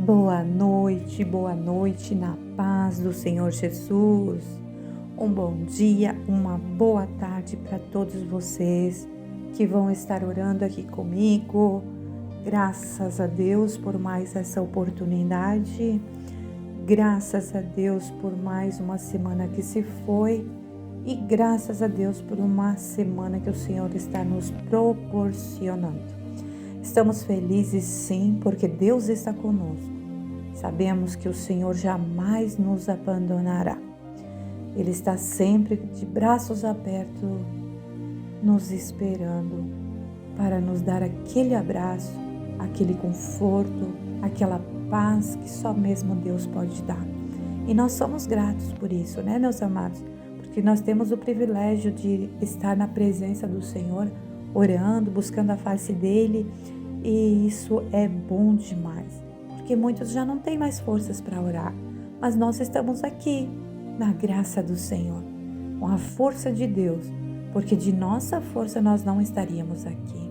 Boa noite na paz do Senhor Jesus. Um bom dia, uma boa tarde para todos vocês que vão estar orando aqui comigo. Graças a Deus por mais essa oportunidade. Graças a Deus por mais uma semana que se foi. E graças a Deus por uma semana que o Senhor está nos proporcionando. Estamos felizes sim, porque Deus está conosco. Sabemos que o Senhor jamais nos abandonará. Ele está sempre de braços abertos, nos esperando para nos dar aquele abraço, aquele conforto, aquela paz que só mesmo Deus pode dar. E nós somos gratos por isso, né, meus amados? Porque nós temos o privilégio de estar na presença do Senhor, orando, buscando a face dele, e isso é bom demais, porque muitos já não têm mais forças para orar, mas nós estamos aqui, na graça do Senhor, com a força de Deus, porque de nossa força nós não estaríamos aqui,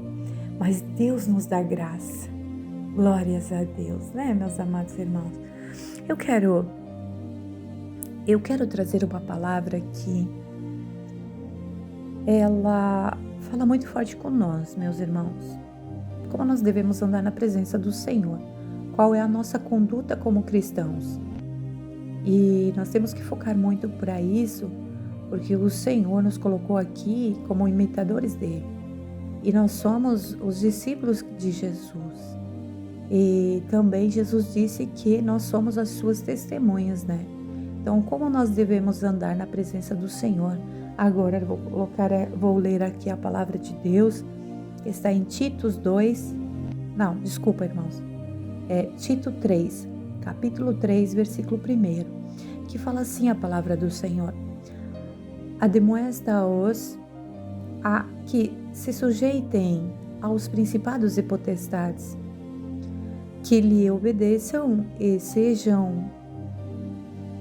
mas Deus nos dá graça, glórias a Deus, né, meus amados irmãos? Eu quero trazer uma palavra que ela fala muito forte com nós, meus irmãos. Como nós devemos andar na presença do Senhor? Qual é a nossa conduta como cristãos? E nós temos que focar muito para isso, porque o Senhor nos colocou aqui como imitadores dele. E nós somos os discípulos de Jesus. E também Jesus disse que nós somos as suas testemunhas, né? Então, como nós devemos andar na presença do Senhor? Agora eu vou ler aqui a palavra de Deus, que está em Tito 3, capítulo 3, versículo 1, que fala assim a palavra do Senhor: admoesta-os a que se sujeitem aos principados e potestades, que lhe obedeçam e sejam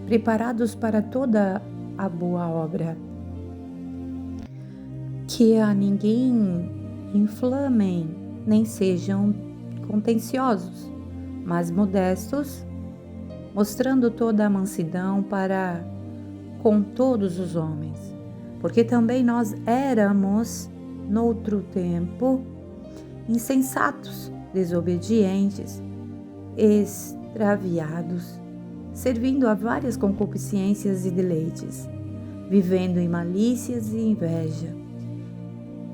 preparados para toda a boa obra, que a ninguém inflamem, nem sejam contenciosos, mas modestos, mostrando toda a mansidão para com todos os homens, porque também nós éramos, noutro tempo, insensatos, desobedientes, extraviados, servindo a várias concupiscências e deleites, vivendo em malícias e inveja,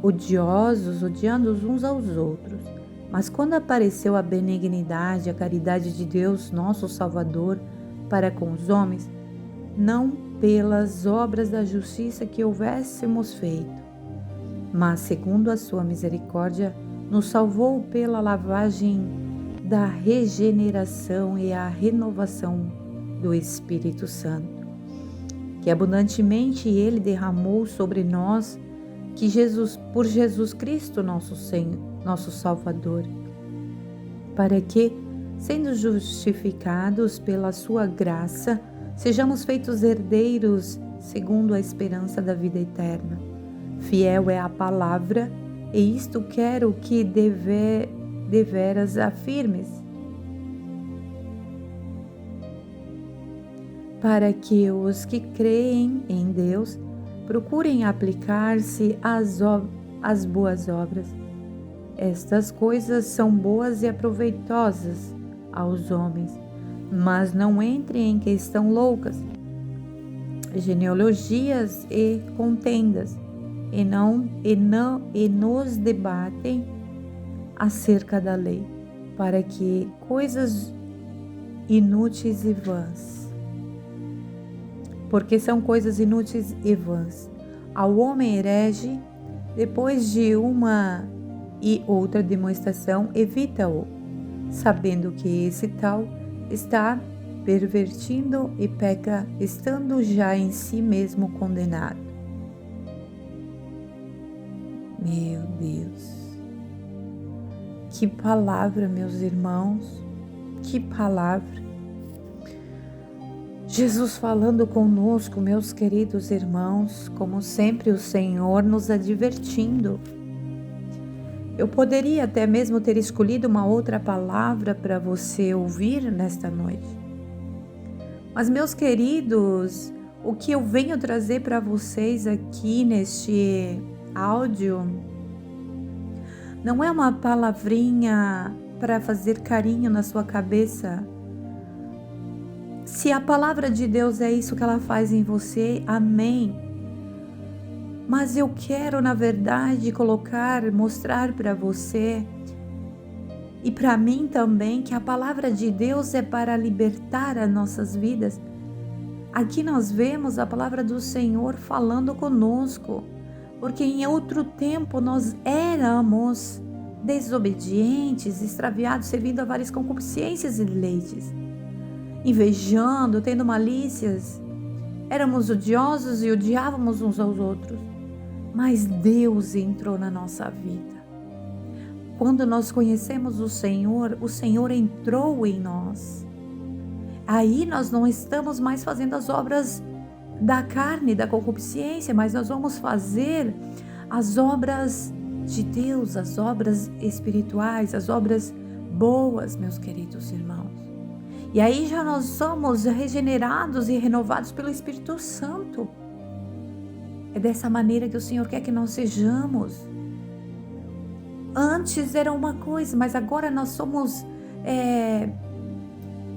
odiosos, odiando uns aos outros. Mas quando apareceu a benignidade, a caridade de Deus, nosso Salvador, para com os homens, não pelas obras da justiça que houvéssemos feito, mas segundo a sua misericórdia, nos salvou pela lavagem da regeneração e a renovação do Espírito Santo, que abundantemente Ele derramou sobre nós, por Jesus Cristo, nosso Salvador, para que, sendo justificados pela sua graça, sejamos feitos herdeiros segundo a esperança da vida eterna. Fiel é a palavra, e isto quero que deveras afirmes, para que os que creem em Deus procurem aplicar-se às boas obras. Estas coisas são boas e aproveitosas aos homens, mas não entrem em questão loucas, genealogias e contendas, e nos debatem acerca da lei, para que coisas inúteis e vãs, porque são coisas inúteis e vãs. Ao homem herege, depois de uma e outra demonstração, evita-o, sabendo que esse tal está pervertindo e peca, estando já em si mesmo condenado. Meu Deus, que palavra, meus irmãos, que palavra. Jesus falando conosco, meus queridos irmãos, como sempre o Senhor nos advertindo. Eu poderia até mesmo ter escolhido uma outra palavra para você ouvir nesta noite. Mas, meus queridos, o que eu venho trazer para vocês aqui neste áudio não é uma palavrinha para fazer carinho na sua cabeça. Se a palavra de Deus é isso que ela faz em você, amém. Mas eu quero, na verdade, mostrar para você e para mim também que a palavra de Deus é para libertar as nossas vidas. Aqui nós vemos a palavra do Senhor falando conosco, porque em outro tempo nós éramos desobedientes, extraviados, servindo a várias concupiscências e deleites, invejando, tendo malícias, éramos odiosos e odiávamos uns aos outros. Mas Deus entrou na nossa vida. Quando nós conhecemos o Senhor entrou em nós. Aí nós não estamos mais fazendo as obras da carne, da concupiscência, mas nós vamos fazer as obras de Deus, as obras espirituais, as obras boas, meus queridos irmãos. E aí já nós somos regenerados e renovados pelo Espírito Santo. É dessa maneira que o Senhor quer que nós sejamos. Antes era uma coisa, mas agora nós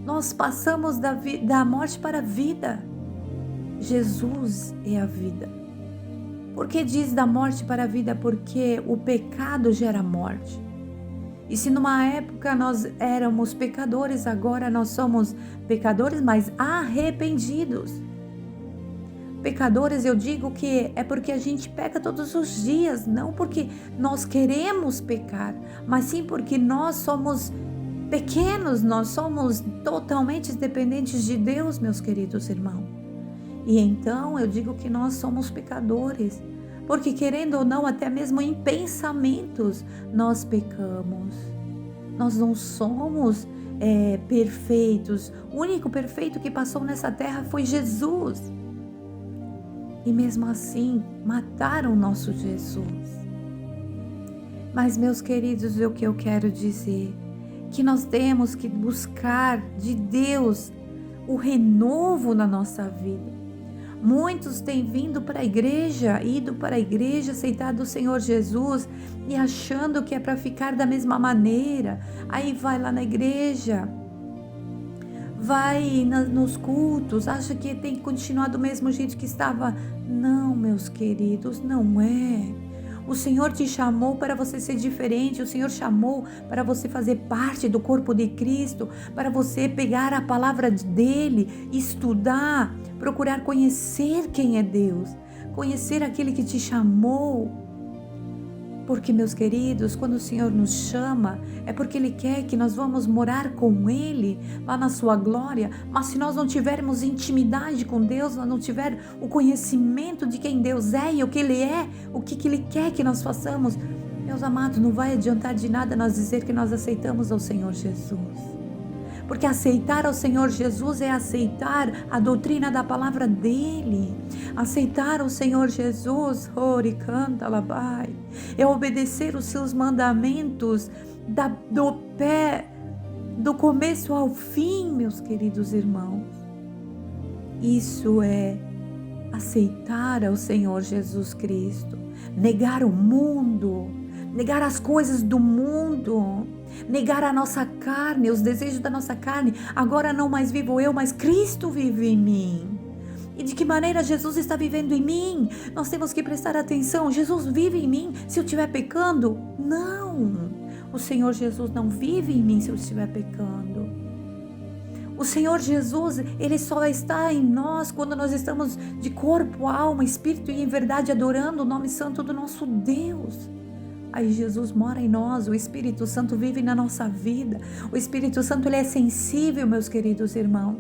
nós passamos da morte para a vida. Jesus é a vida. Por que diz da morte para a vida? Porque o pecado gera morte. E se numa época nós éramos pecadores, agora nós somos pecadores, mas arrependidos. Pecadores, eu digo que é porque a gente peca todos os dias, não porque nós queremos pecar, mas sim porque nós somos pequenos, nós somos totalmente dependentes de Deus, meus queridos irmãos. E então eu digo que nós somos pecadores, porque querendo ou não, até mesmo em pensamentos, nós pecamos. Nós não somos perfeitos. O único perfeito que passou nessa terra foi Jesus. E mesmo assim, mataram o nosso Jesus. Mas, meus queridos, o que eu quero dizer? Que nós temos que buscar de Deus o renovo na nossa vida. Muitos têm vindo para a igreja, ido para a igreja, aceitado o Senhor Jesus e achando que é para ficar da mesma maneira. Aí vai lá na igreja, vai nos cultos, acha que tem que continuar do mesmo jeito que estava. Não, meus queridos, não é. O Senhor te chamou para você ser diferente, o Senhor chamou para você fazer parte do corpo de Cristo, para você pegar a palavra dele, estudar, procurar conhecer quem é Deus, conhecer aquele que te chamou. Porque, meus queridos, quando o Senhor nos chama, é porque Ele quer que nós vamos morar com Ele, lá na sua glória. Mas se nós não tivermos intimidade com Deus, nós não tivermos o conhecimento de quem Deus é e o que Ele é, o que Ele quer que nós façamos, meus amados, não vai adiantar de nada nós dizer que nós aceitamos ao Senhor Jesus. Porque aceitar ao Senhor Jesus é aceitar a doutrina da palavra dEle. Aceitar o Senhor Jesus, é obedecer os seus mandamentos do começo ao fim, meus queridos irmãos. Isso é aceitar ao Senhor Jesus Cristo. Negar o mundo, negar as coisas do mundo, negar a nossa carne, os desejos da nossa carne. Agora não mais vivo eu, mas Cristo vive em mim. E de que maneira Jesus está vivendo em mim? Nós temos que prestar atenção. Jesus vive em mim se eu estiver pecando? Não. O Senhor Jesus não vive em mim se eu estiver pecando. O Senhor Jesus, Ele só está em nós quando nós estamos de corpo, alma, espírito e em verdade adorando o nome santo do nosso Deus. Aí Jesus mora em nós, o Espírito Santo vive na nossa vida. O Espírito Santo, ele é sensível, meus queridos irmãos.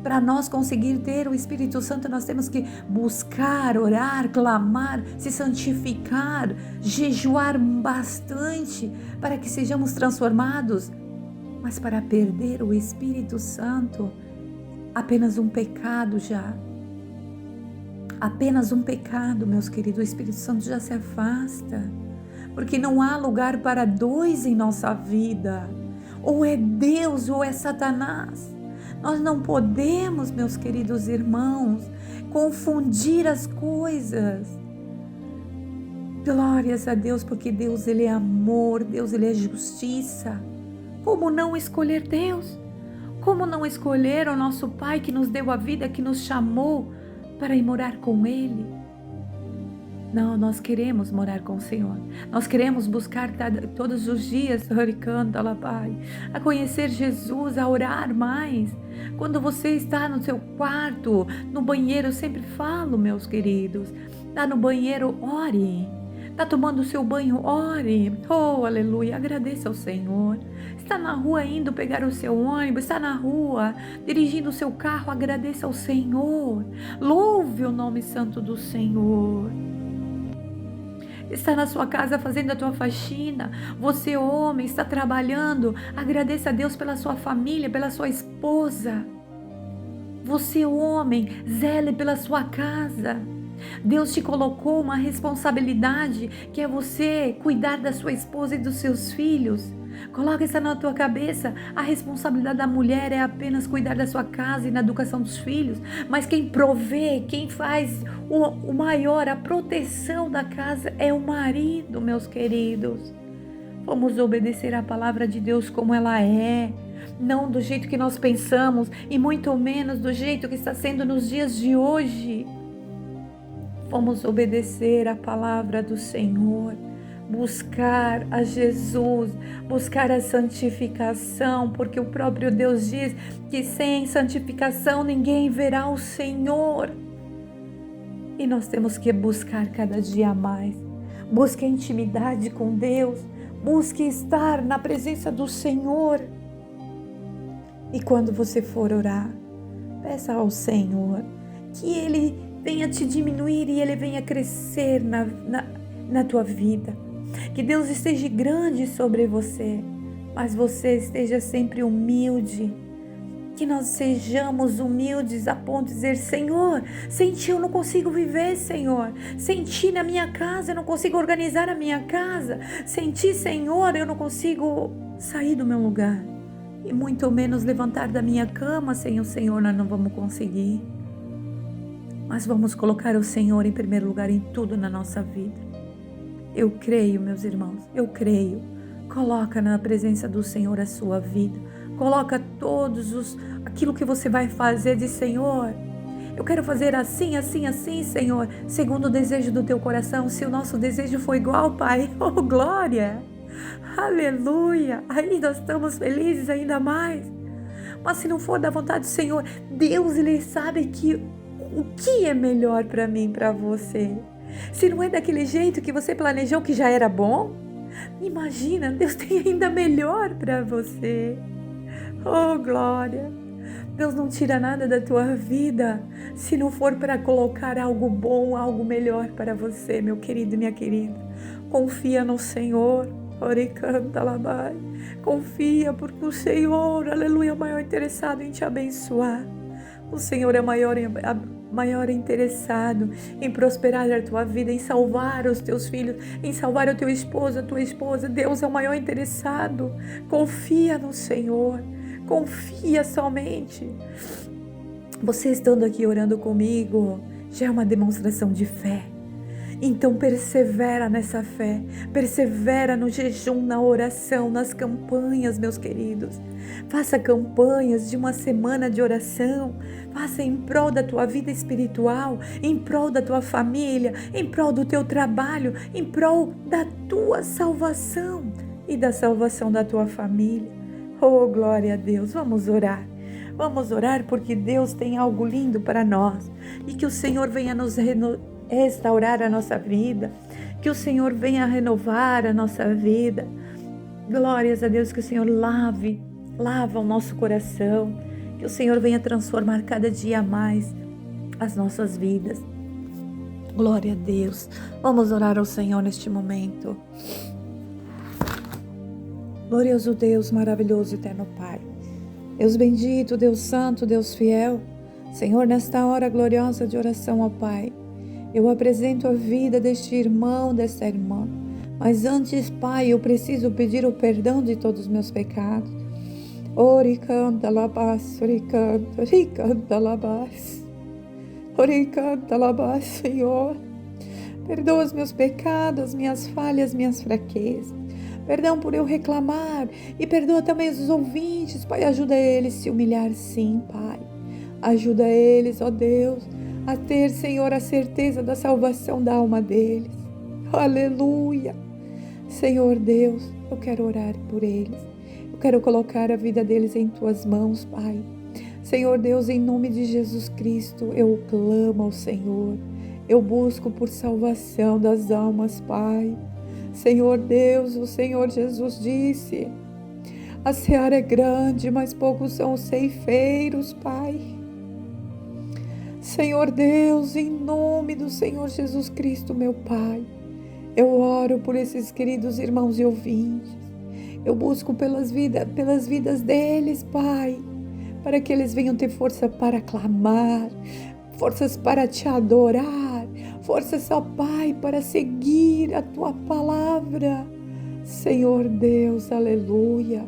Para nós conseguir ter o Espírito Santo, nós temos que buscar, orar, clamar, se santificar, jejuar bastante para que sejamos transformados. Mas para perder o Espírito Santo, apenas um pecado já. Apenas um pecado, meus queridos, o Espírito Santo já se afasta. porque não há lugar para dois em nossa vida. Ou é Deus ou é Satanás. Nós não podemos, meus queridos irmãos, confundir as coisas. Glórias a Deus, porque Deus, Ele é amor, Deus, Ele é justiça. Como não escolher Deus? Como não escolher o nosso Pai que nos deu a vida, que nos chamou para ir morar com Ele? Não, nós queremos morar com o Senhor. Nós queremos buscar todos os dias, Pai, a conhecer Jesus, a orar mais. Quando você está no seu quarto, no banheiro, eu sempre falo, meus queridos, está no banheiro, ore. Está tomando o seu banho, ore. Oh, aleluia, agradeça ao Senhor. Está na rua indo pegar o seu ônibus, está na rua dirigindo o seu carro, agradeça ao Senhor. Louve o nome santo do Senhor. Está na sua casa fazendo a tua faxina, você homem está trabalhando, agradeça a Deus pela sua família, pela sua esposa. Você homem, zele pela sua casa. Deus te colocou uma responsabilidade que é você cuidar da sua esposa e dos seus filhos. Coloca isso na tua cabeça. A responsabilidade da mulher é apenas cuidar da sua casa e na educação dos filhos. Mas quem provê, quem faz o maior, a proteção da casa é o marido, meus queridos. Vamos obedecer a palavra de Deus como ela é. Não do jeito que nós pensamos e muito menos do jeito que está sendo nos dias de hoje. Vamos obedecer a palavra do Senhor, buscar a Jesus, buscar a santificação, porque o próprio Deus diz que sem santificação ninguém verá o Senhor. E nós temos que buscar cada dia mais. Busque a intimidade com Deus, busque estar na presença do Senhor. E quando você for orar, peça ao Senhor que Ele venha te diminuir e Ele venha crescer na tua vida. Que Deus esteja grande sobre você, mas você esteja sempre humilde. Que nós sejamos humildes a ponto de dizer: Senhor, sem Ti eu não consigo viver, Senhor. Sem Ti na minha casa eu não consigo organizar a minha casa. Sem Ti, Senhor, eu não consigo sair do meu lugar. E muito menos levantar da minha cama. Sem o Senhor nós não vamos conseguir. Mas vamos colocar o Senhor em primeiro lugar em tudo na nossa vida. Eu creio, meus irmãos, eu creio. Coloca na presença do Senhor a sua vida. Coloca aquilo que você vai fazer de Senhor. Eu quero fazer assim, assim, assim, Senhor, segundo o desejo do teu coração. Se o nosso desejo for igual, Pai, oh glória, aleluia, aí nós estamos felizes ainda mais. Mas se não for da vontade do Senhor, Deus, Ele sabe o que é melhor para mim, para você. Se não é daquele jeito que você planejou que já era bom, imagina, Deus tem ainda melhor para você. Oh, glória! Deus não tira nada da tua vida se não for para colocar algo bom, algo melhor para você, meu querido e minha querida. Confia no Senhor. Confia, porque o Senhor, aleluia, é o maior interessado em te abençoar. O Senhor é maior interessado em prosperar a tua vida, em salvar os teus filhos, em salvar o teu esposo, a tua esposa. Deus é o maior interessado. Confia no Senhor. Confia somente. Você estando aqui orando comigo já é uma demonstração de fé. Então persevera nessa fé, persevera no jejum, na oração, nas campanhas, meus queridos. Faça campanhas de uma semana de oração, faça em prol da tua vida espiritual, em prol da tua família, em prol do teu trabalho, em prol da tua salvação e da salvação da tua família. Oh, glória a Deus, vamos orar. Vamos orar porque Deus tem algo lindo para nós e que o Senhor venha nos restaurar a nossa vida, que o Senhor venha renovar a nossa vida. Glórias a Deus, que o Senhor lava o nosso coração, que o Senhor venha transformar cada dia mais as nossas vidas. Glória a Deus. Vamos orar ao Senhor neste momento. Glorioso Deus, maravilhoso, eterno Pai. Deus bendito, Deus santo, Deus fiel. Senhor, nesta hora gloriosa de oração, ó Pai, eu apresento a vida deste irmão, desta irmã, Mas antes, Pai, eu preciso pedir o perdão de todos os meus pecados. Oricanta labás, oricanta labás, oricanta labás, Senhor. Perdoa os meus pecados, minhas falhas, minhas fraquezas. Perdão por eu reclamar e perdoa também os ouvintes, Pai. Ajuda eles a se humilhar, sim, Pai. Ajuda eles, ó Deus, a ter, Senhor, a certeza da salvação da alma deles. Aleluia. Senhor Deus, eu quero orar por eles. Eu quero colocar a vida deles em Tuas mãos, Pai. Senhor Deus, em nome de Jesus Cristo, eu clamo ao Senhor. Eu busco por salvação das almas, Pai. Senhor Deus, o Senhor Jesus disse: a seara é grande, mas poucos são os ceifeiros, Pai. Senhor Deus, em nome do Senhor Jesus Cristo, meu Pai, eu oro por esses queridos irmãos e ouvintes. Eu busco pelas vidas deles, Pai, para que eles venham ter força para clamar, forças para Te adorar, forças, ó Pai, para seguir a Tua palavra. Senhor Deus, aleluia.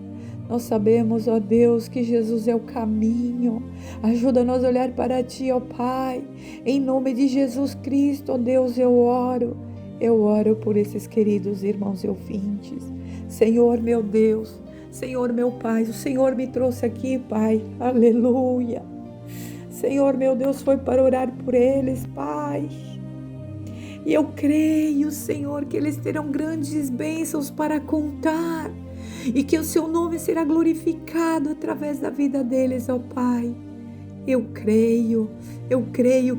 Nós sabemos, ó Deus, que Jesus é o caminho. Ajuda-nos a olhar para Ti, ó Pai. Em nome de Jesus Cristo, ó Deus, eu oro. Eu oro por esses queridos irmãos e ouvintes. Senhor, meu Deus, Senhor, meu Pai, o Senhor me trouxe aqui, Pai. Aleluia. Senhor, meu Deus, foi para orar por eles, Pai. E eu creio, Senhor, que eles terão grandes bênçãos para contar e que o Seu nome será glorificado através da vida deles, ó Pai. Eu creio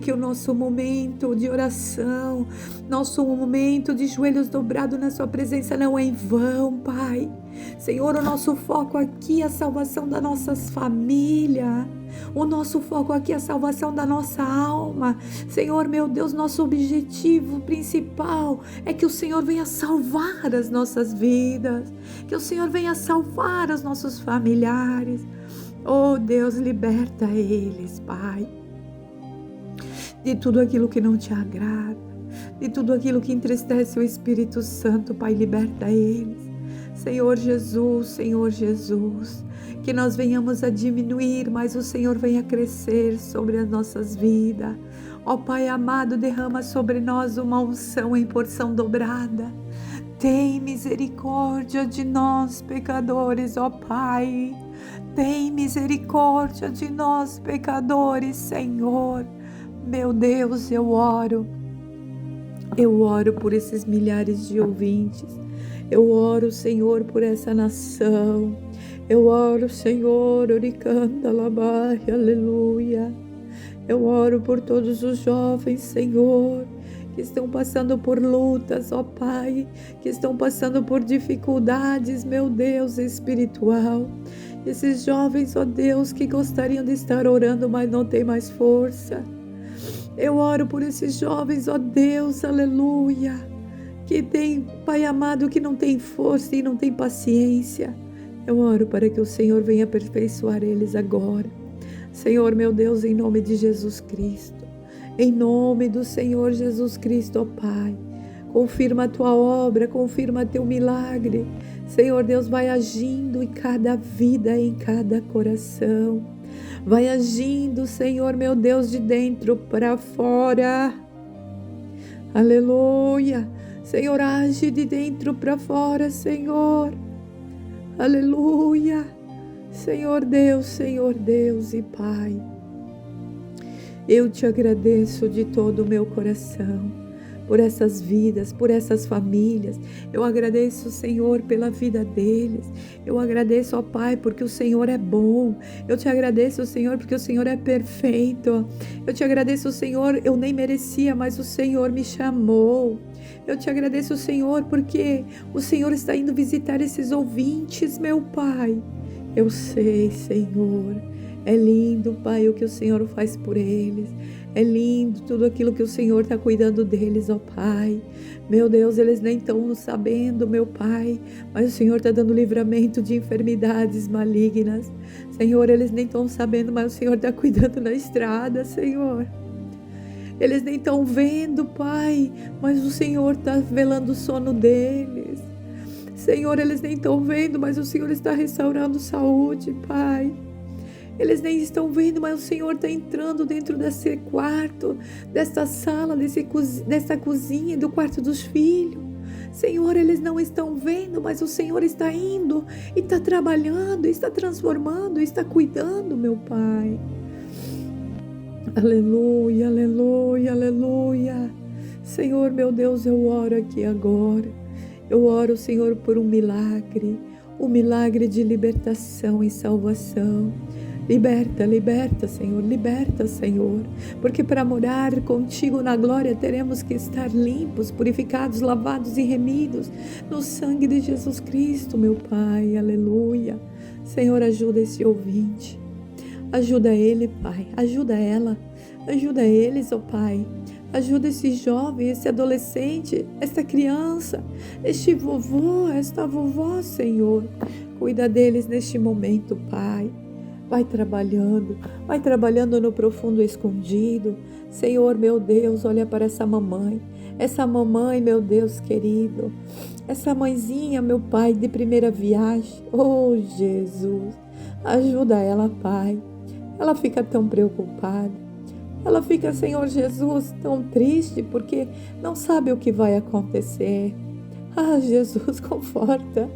que o nosso momento de oração, nosso momento de joelhos dobrados na Sua presença não é em vão, Pai. Senhor, o nosso foco aqui é a salvação das nossas famílias. O nosso foco aqui é a salvação da nossa alma. Senhor, meu Deus, nosso objetivo principal é que o Senhor venha salvar as nossas vidas, que o Senhor venha salvar os nossos familiares. Oh Deus, liberta eles, Pai, de tudo aquilo que não Te agrada, de tudo aquilo que entristece o Espírito Santo, Pai, liberta eles. Senhor Jesus, que nós venhamos a diminuir, mas o Senhor venha crescer sobre as nossas vidas. Ó Pai amado, derrama sobre nós uma unção em porção dobrada. Tem misericórdia de nós, pecadores, ó Pai. Tem misericórdia de nós, pecadores, Senhor. Meu Deus, eu oro por esses milhares de ouvintes. Eu oro, Senhor, por essa nação. Eu oro, Senhor, oricanda labai, aleluia. Eu oro por todos os jovens, Senhor, que estão passando por lutas, ó Pai, que estão passando por dificuldades, meu Deus, espiritual. Esses jovens, ó Deus, que gostariam de estar orando, mas não tem mais força. Eu oro por esses jovens, ó Deus, aleluia, que tem, Pai amado, que não tem força e não tem paciência. Eu oro para que o Senhor venha aperfeiçoar eles agora. Senhor, meu Deus, em nome de Jesus Cristo, em nome do Senhor Jesus Cristo, ó Pai, confirma a Tua obra, confirma Teu milagre. Senhor Deus, vai agindo em cada vida, em cada coração. Vai agindo, Senhor, meu Deus, de dentro para fora. Aleluia. Senhor, age de dentro para fora, Senhor. Aleluia. Senhor Deus e Pai, eu Te agradeço de todo o meu coração por essas vidas, por essas famílias. Eu agradeço, Senhor, pela vida deles. Eu agradeço, ó Pai, porque o Senhor é bom. Eu Te agradeço, Senhor, porque o Senhor é perfeito. Eu Te agradeço, Senhor, eu nem merecia, mas o Senhor me chamou. Eu Te agradeço, Senhor, porque o Senhor está indo visitar esses ouvintes, meu Pai. Eu sei, Senhor, é lindo, Pai, o que o Senhor faz por eles. É lindo tudo aquilo que o Senhor está cuidando deles, ó Pai. Meu Deus, eles nem estão sabendo, meu Pai, mas o Senhor está dando livramento de enfermidades malignas. Senhor, eles nem estão sabendo, mas o Senhor está cuidando na estrada, Senhor. Eles nem estão vendo, Pai, mas o Senhor está velando o sono deles. Senhor, eles nem estão vendo, mas o Senhor está restaurando saúde, Pai. Eles nem estão vendo, mas o Senhor está entrando dentro desse quarto, desta sala, dessa cozinha, do quarto dos filhos. Senhor, eles não estão vendo, mas o Senhor está indo e está trabalhando, está transformando, está cuidando, meu Pai. Aleluia, aleluia, aleluia. Senhor, meu Deus, eu oro aqui agora. Eu oro, Senhor, por um milagre de libertação e salvação. Liberta, liberta, Senhor, liberta, Senhor, porque para morar contigo na glória teremos que estar limpos, purificados, lavados e remidos no sangue de Jesus Cristo, meu Pai, aleluia. Senhor, ajuda esse ouvinte, ajuda ele, Pai, ajuda ela, ajuda eles, ó Pai. Ajuda esse jovem, esse adolescente, essa criança, este vovô, esta vovó, Senhor. Cuida deles neste momento, Pai. Vai trabalhando no profundo escondido. Senhor, meu Deus, olha para essa mamãe, meu Deus querido, essa mãezinha, meu Pai, de primeira viagem. Oh, Jesus, ajuda ela, Pai. Ela fica tão preocupada. Ela fica, Senhor Jesus, tão triste porque não sabe o que vai acontecer. Ah, Jesus, conforta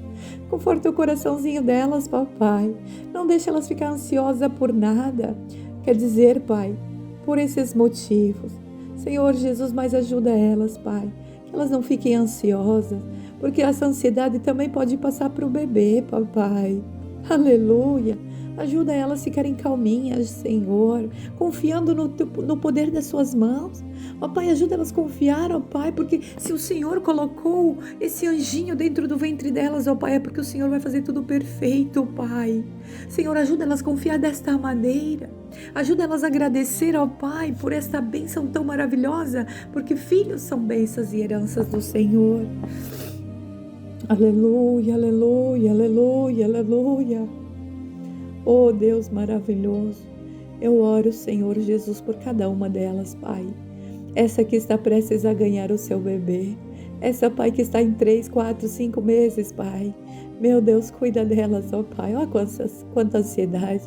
o coraçãozinho delas, papai. Não deixe elas ficar ansiosas por nada. Quer dizer, Pai, por esses motivos. Senhor Jesus, mas ajuda elas, Pai, que elas não fiquem ansiosas, porque essa ansiedade também pode passar para o bebê, papai. Aleluia. Ajuda elas a ficarem calminhas, Senhor, confiando no poder das suas mãos. Ó Pai, ajuda elas a confiar, ó Pai, porque se o Senhor colocou esse anjinho dentro do ventre delas, ó Pai, é porque o Senhor vai fazer tudo perfeito, Pai. Senhor, ajuda elas a confiar desta maneira. Ajuda elas a agradecer ao Pai por esta bênção tão maravilhosa, porque filhos são bênçãos e heranças do Senhor. Aleluia, aleluia, aleluia, aleluia. Oh, Deus maravilhoso, eu oro, Senhor Jesus, por cada uma delas, Pai. Essa que está prestes a ganhar o seu bebê. Essa, Pai, que está em 3, 4, 5 meses, Pai. Meu Deus, cuida delas, ó Pai. Olha quanta ansiedade.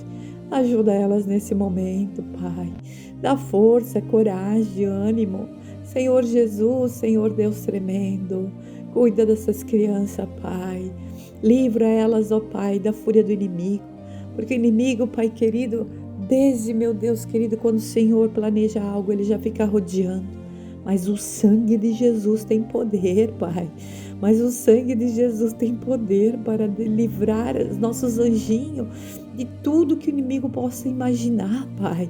Ajuda elas nesse momento, Pai. Dá força, coragem, ânimo. Senhor Jesus, Senhor Deus tremendo. Cuida dessas crianças, Pai. Livra elas, ó Pai, da fúria do inimigo. Porque o inimigo, Pai querido, desde, meu Deus querido, quando o Senhor planeja algo, ele já fica rodeando. Mas o sangue de Jesus tem poder, Pai. Mas o sangue de Jesus tem poder para livrar os nossos anjinhos de tudo que o inimigo possa imaginar, Pai.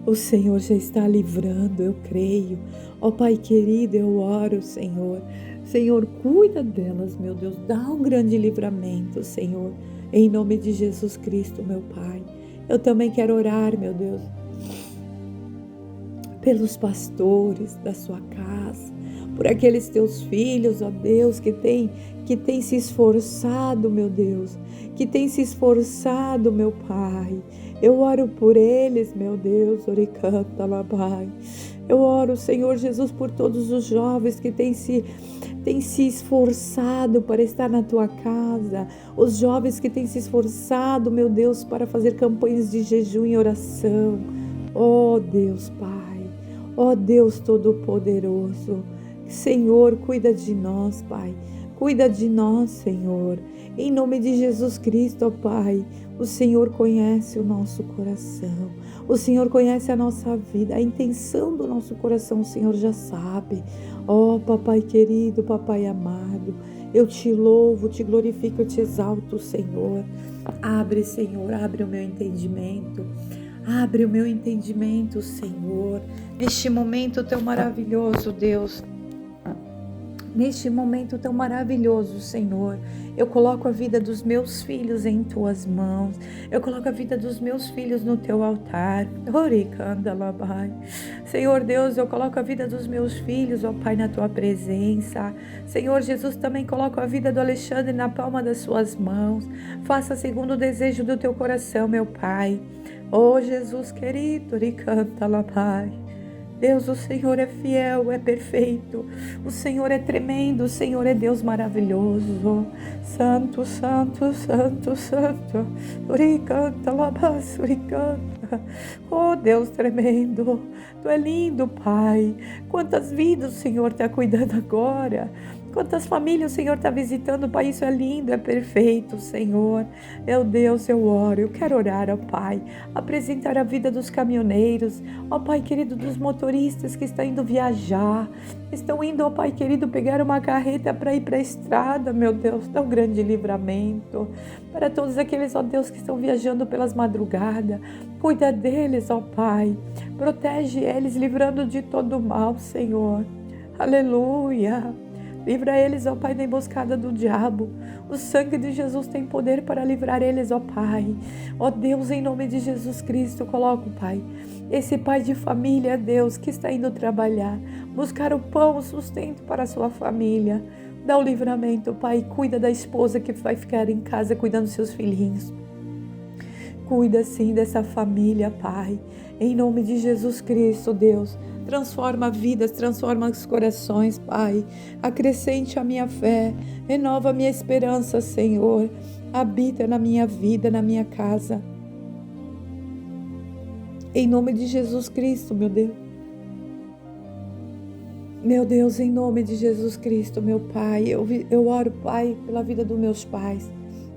O Senhor já está livrando, eu creio. Ó Pai querido, eu oro, Senhor. Senhor, cuida delas, meu Deus. Dá um grande livramento, Senhor. Em nome de Jesus Cristo, meu Pai. Eu também quero orar, meu Deus, pelos pastores da sua casa, por aqueles teus filhos, ó Deus, que tem se esforçado, meu Deus, que tem se esforçado, meu Pai. Eu oro por eles, meu Deus, oricanta labai. Eu oro, Senhor Jesus, por todos os jovens que têm se esforçado para estar na tua casa, os jovens que têm se esforçado, meu Deus, para fazer campanhas de jejum e oração. Ó Deus, Pai, ó Deus Todo-Poderoso, Senhor, cuida de nós, Pai, cuida de nós, Senhor, em nome de Jesus Cristo, ó Pai. O Senhor conhece o nosso coração, o Senhor conhece a nossa vida, a intenção do nosso coração, o Senhor já sabe. Ó Papai querido, Papai amado, eu te louvo, te glorifico, eu te exalto, Senhor. Abre, Senhor, abre o meu entendimento. Abre o meu entendimento, Senhor. Neste momento tão maravilhoso, Deus. Neste momento tão maravilhoso, Senhor, eu coloco a vida dos meus filhos em tuas mãos. Eu coloco a vida dos meus filhos no teu altar. Senhor Deus, eu coloco a vida dos meus filhos, ó Pai, na tua presença. Senhor Jesus, também coloco a vida do Alexandre na palma das suas mãos. Faça segundo o desejo do teu coração, meu Pai. Oh Jesus querido, Deus, o Senhor é fiel, é perfeito. O Senhor é tremendo, o Senhor é Deus maravilhoso. Santo, santo, santo, santo. Uricanta, labaço, uricanta. Oh, Deus tremendo. Tu é lindo, Pai. Quantas vidas o Senhor está cuidando agora. Quantas famílias o Senhor está visitando, Pai, isso é lindo, é perfeito, Senhor. Meu Deus, eu oro, eu quero orar, ó Pai, apresentar a vida dos caminhoneiros, ó Pai querido, dos motoristas que estão indo viajar, estão indo, ó Pai querido, pegar uma carreta para ir para a estrada, meu Deus, dá um grande livramento. Para todos aqueles, ó Deus, que estão viajando pelas madrugadas, cuida deles, ó Pai, protege eles, livrando de todo mal, Senhor. Aleluia. Livra eles, ó Pai, da emboscada do diabo. O sangue de Jesus tem poder para livrar eles, ó Pai. Ó Deus, em nome de Jesus Cristo, coloca, Pai, esse pai de família, Deus, que está indo trabalhar, buscar o pão, o sustento para a sua família. Dá o livramento, Pai. Cuida da esposa que vai ficar em casa cuidando dos seus filhinhos. Cuida, sim, dessa família, Pai. Em nome de Jesus Cristo, Deus. Transforma vidas, transforma os corações, Pai. Acrescente a minha fé, renova a minha esperança, Senhor. Habita na minha vida, na minha casa. Em nome de Jesus Cristo, meu Deus. Meu Deus, em nome de Jesus Cristo, meu Pai. Eu oro, Pai, pela vida dos meus pais,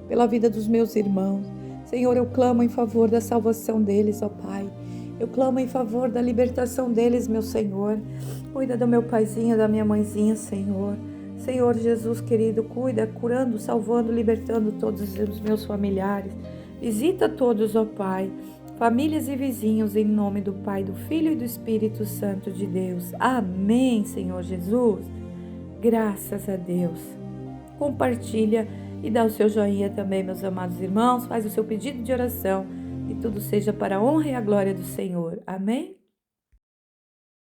pela vida dos meus irmãos. Senhor, eu clamo em favor da salvação deles, ó Pai. Eu clamo em favor da libertação deles, meu Senhor. Cuida do meu paizinho, da minha mãezinha, Senhor. Senhor Jesus querido, cuida, curando, salvando, libertando todos os meus familiares. Visita todos, ó Pai, famílias e vizinhos, em nome do Pai, do Filho e do Espírito Santo de Deus. Amém, Senhor Jesus. Graças a Deus. Compartilha e dá o seu joinha também, meus amados irmãos. Faz o seu pedido de oração. E tudo seja para a honra e a glória do Senhor. Amém?